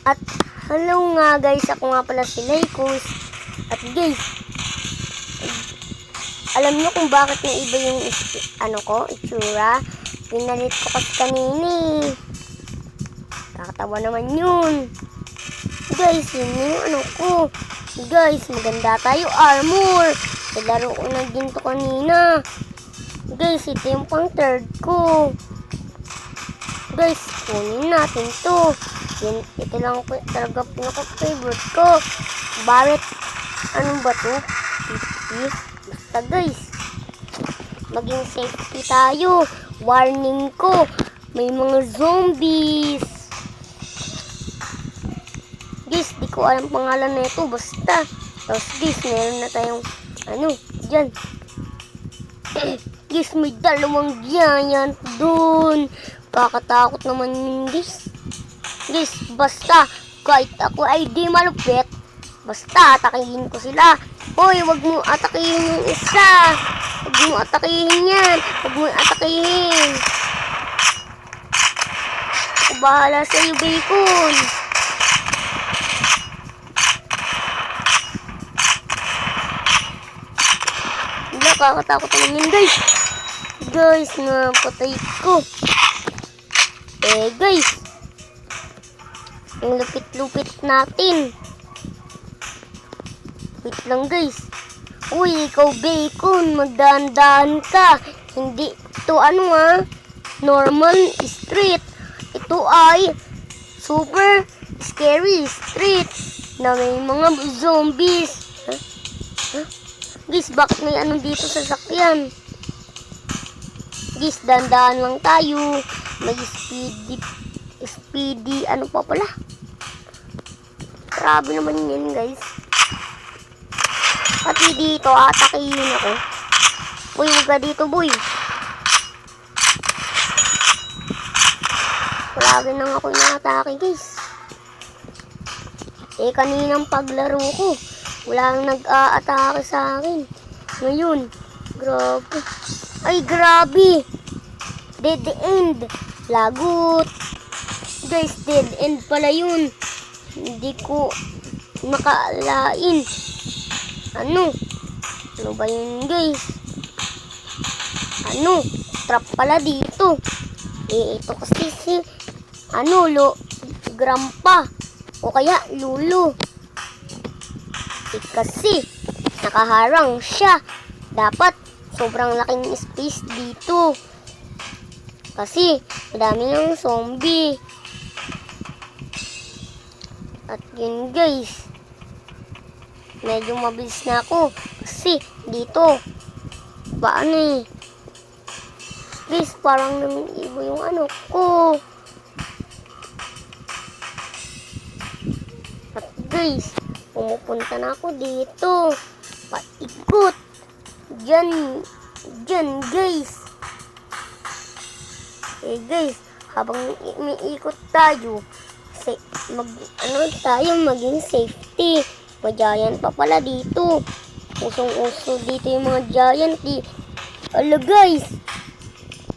At hello nga guys, ako nga pala si Lycos. At guys, alam nyo kung bakit na iba yung itsura? Pinalit ko kasi kanina eh. Kakatawa naman yun. Guys, yun yung ko. Guys, maganda tayo armor. Laro ko na ginto kanina. Guys, ito yung pang third ko. Guys, kunin natin to. Ito lang talaga pinaka-favorite ko. Barret, ano ba to? 50. Basta guys, maging safety tayo. Warning ko, may mga zombies. Guys, di ko alam pangalan na ito. Basta. Tapos guys, meron na tayong dyan. Guys, may dalawang giant dun. Kakatakot naman yun guys. Guys, basta kahit ako ay di malupit, basta atakihin ko sila. Hoy, wag mo atakihin yung isa. Wag mo atakihin yan. Wag mo atakihin. Ako bahala sa'yo, bacon. Wala, kakatakot naman yun guys. Guys, napatay ko. Guys, ang lupit-lupit natin. Wait lang guys. Uy, ikaw bacon, magdahan-dahan ka. Hindi ito normal street. Ito ay super scary street na may mga zombies. Guys, bakit may dito sa sakyan? Guys, dahan-dahan lang tayo. May speedy pa pala. Grabe naman yan guys. Pati dito, atakihin ako. Uy, huwag ka dito boy. Grabe nang ako inaatake guys. Kaninang paglaro ko, walang nag-aatake sa akin. Ngayon, grabe. Ay, grabe. Dead end. Lagot. Guys, dead end pala yun. Hindi ko nakaalain. Ano ba yun guys? Trap pala dito. Ito kasi si Grandpa o kaya Lulu. Kasi nakaharang siya. Dapat sobrang laking space dito. Kasi madami ng zombie. At yun guys, medyo mabilis na ako. Kasi dito, guys, parang namiibo yung ko. At guys, pumupunta na ako dito. Paikot. Diyan guys. Guys, habang umiikot tayo, maging safety. May giant pa pala dito. Usong-uso dito yung mga giant. Ala guys,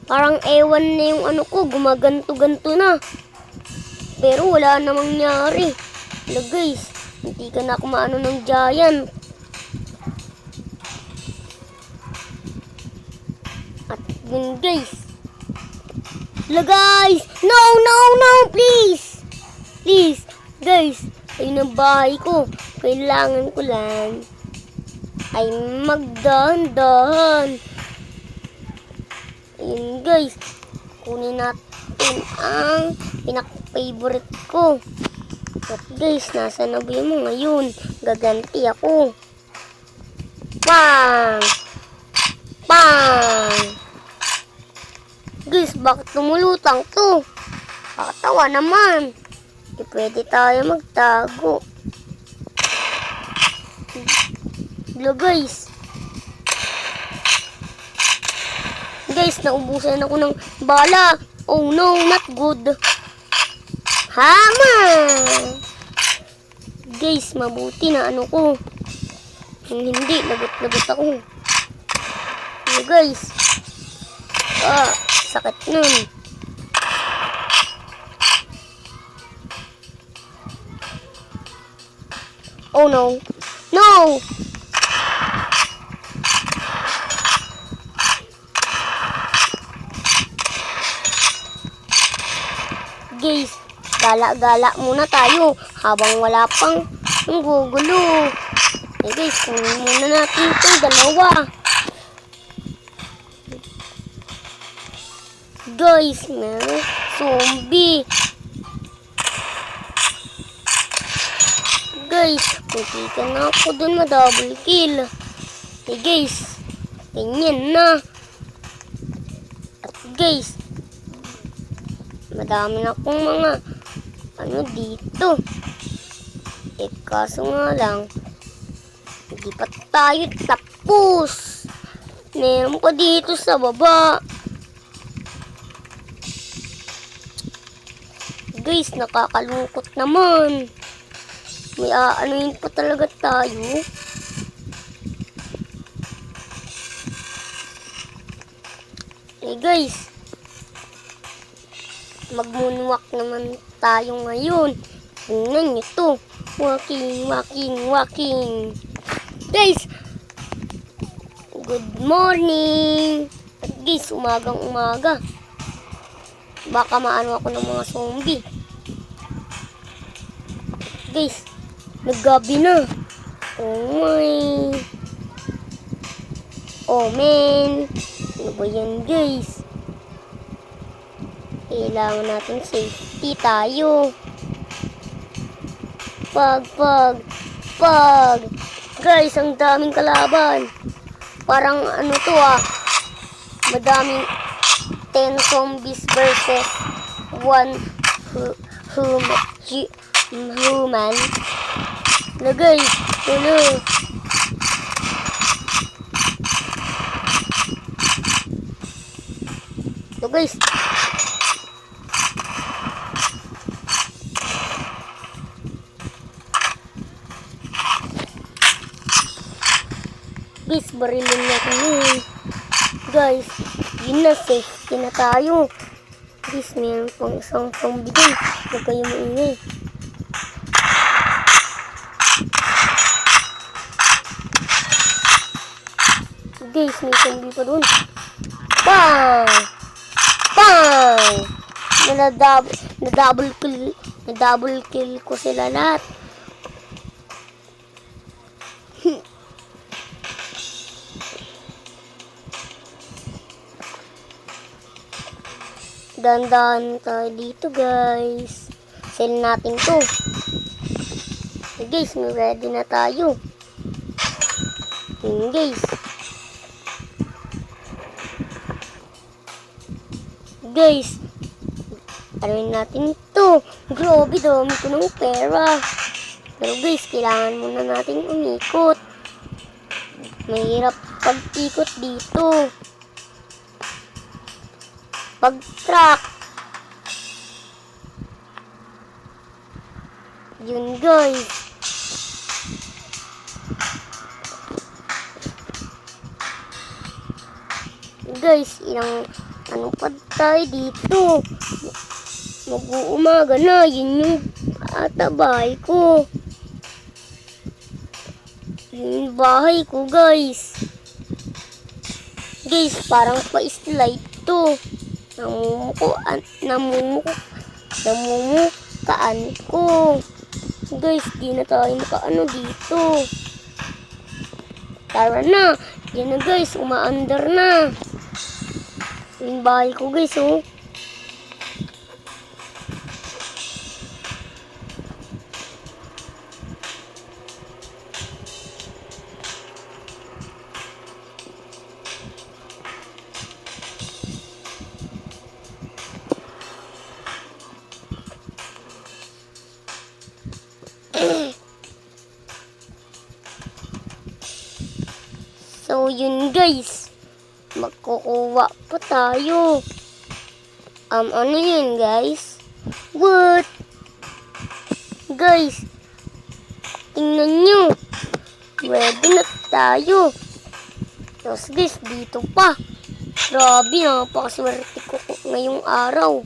parang ewan na yung ko, gumaganto-ganto na. Pero wala namang nangyari. Ala guys, hindi ka na kumaano ng giant. At yun guys. Ala guys, no, please. Please, guys, ayun ang bahay ko. Kailangan ko lang ay magdahan-dahan. Ayun guys, kunin natin ang pinaka-favorite ko. At guys, nasa na ba mo ngayon? Gaganti ako. Bang! Guys, bakit lumulutang to? Kakatawa naman. Di pwede tayo magtago. Hello guys. Guys, naubusan ako ng bala. Oh no, not good. Hama! Guys, mabuti na ko. Hindi, lagot-lagot ako. Hello guys. Sakit nun. Oh no. No! Guys, gala-gala muna tayo habang wala pang gugulo. Eh guys, kunin muna natin itong dalawa. Guys, may zombie. Guys, hindi na ako dun ma-double kill. Eh guys, ganyan na. At guys, madami na akong mga dito. Eh kaso nga lang, hindi pa tayo tapos. Meron pa dito sa baba. Guys, nakakalungkot naman. May aanuin pa talaga tayo. Eh guys, mag-moonwalk naman tayo ngayon. Tingnan nyo to. Walking, walking, walking. Guys, good morning. At guys, umagang umaga. Baka maano ako ng mga zombie. Guys, naggabi na. Oh my. Oh man. Ano ba yan guys? Kailangan natin safety tayo. Pag. Guys, ang daming kalaban. Parang ano to madaming 10 zombies versus 1 human. Na guys, tulo. So guys, barilin natin yun. Guys, yun na, safety na tayo. Guys, mayroon pang isang zombie dun. Huwag kayo maingay. Guys, may zombie pa dun. Bang! Bang! Na-double kill ko sila lahat. Dandan tayo dito guys. Sell natin to. Okay, guys, ready na tayo. Okay, guys. Guys, anuin natin ito. Grabe, dami ko ng pera. Pero guys, kailangan muna natin umikot. Mahirap pag-ikot dito. Pag-track. Yun guys. Guys, ilang ano pa tayo dito. Mag-uumaga na. Yun yung bahay ko. Yun yung bahay ko guys. Guys, parang pa-slide to. Namumukaan ko. Guys, di na tayo makaano dito. Tara na. Yan na guys, umaandar na. Yung bahay ko guys, oh. So, yun guys. Magkukuha pa tayo. Ano yun guys? What? Guys, tingnan nyo. Ready na tayo. Tapos guys, dito pa. Grabe, napakaswerte ko ngayong araw.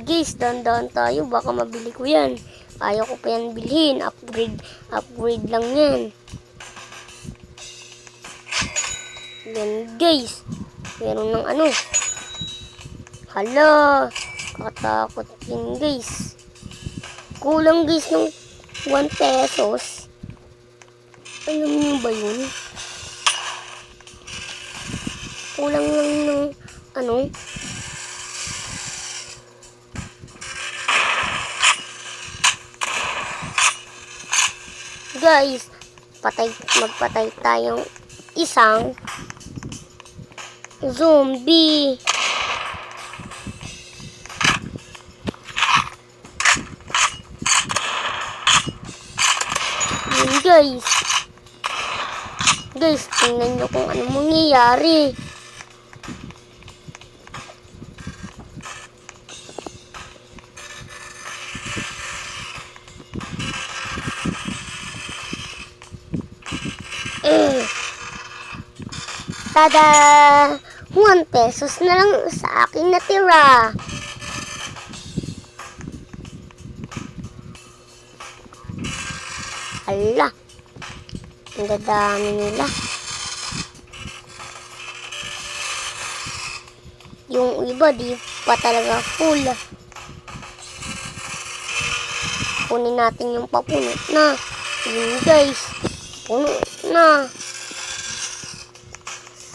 Guys, dandan tayo. Baka mabili ko yan. Ayaw ko pa yan bilhin. Upgrade lang yan. Then guys, meron ng ano. Hala, katakot din guys. Kulang guys ng 1 pesos. Alam niyo ba yun? Kulang lang ng ano. Guys, magpatay tayong isang zombie. Yun guys. Guys, tingnan nyo kung ano mangyayari. Tada! 1 pesos na lang sa akin natira. Hala. Ang dadami nila. Yung iba di pa talaga full. Kunin natin yung papuno na. Yun guys. Puno na.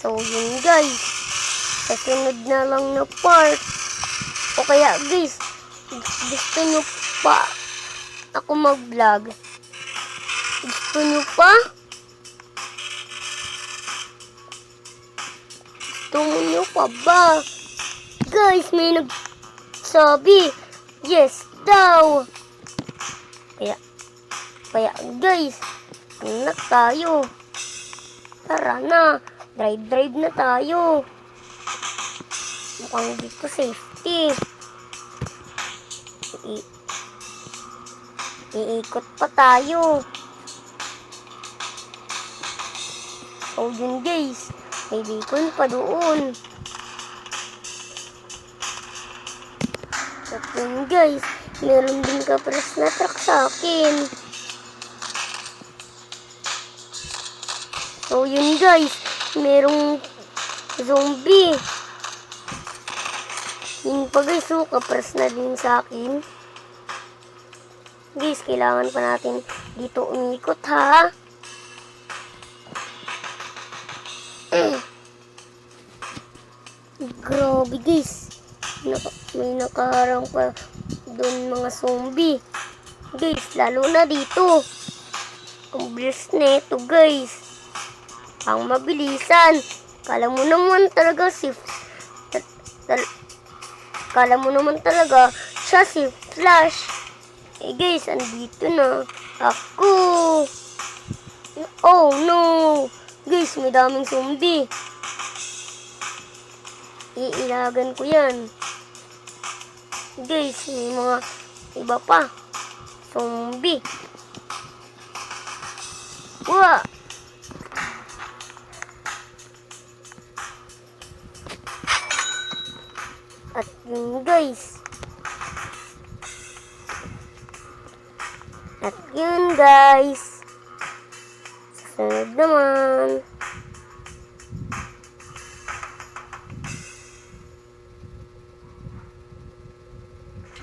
So yun guys. Sa sunod na lang na part. O kaya guys. Gusto nyo pa ako mag-vlog? Gusto nyo pa? Gusto nyo pa ba? Guys, may nagsabi. Yes daw. Kaya guys, anak tayo. Tara na. Drive na tayo. Mukhang dito safety. Iikot pa tayo. So yun guys, may beacon pa doon. At yun guys, meron din kapres na truck sa akin. So yun guys, merong zombie. Yun pa guys, so kapres na din sa akin. Guys, kailangan pa natin dito umikot ha. Grabe guys. May nakaharang pa doon mga zombie. Guys, lalo na dito. Ang bilis na ito guys. Ang mabilisan. Kala mo naman talaga siya si Flash. Eh guys, andito na ako. Oh no. Guys, may daming zombie. Iilagan ko yan. Guys, may mga iba pa. Zombie. Wah! At yun guys. Susunod naman.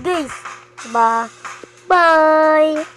Guys, bye.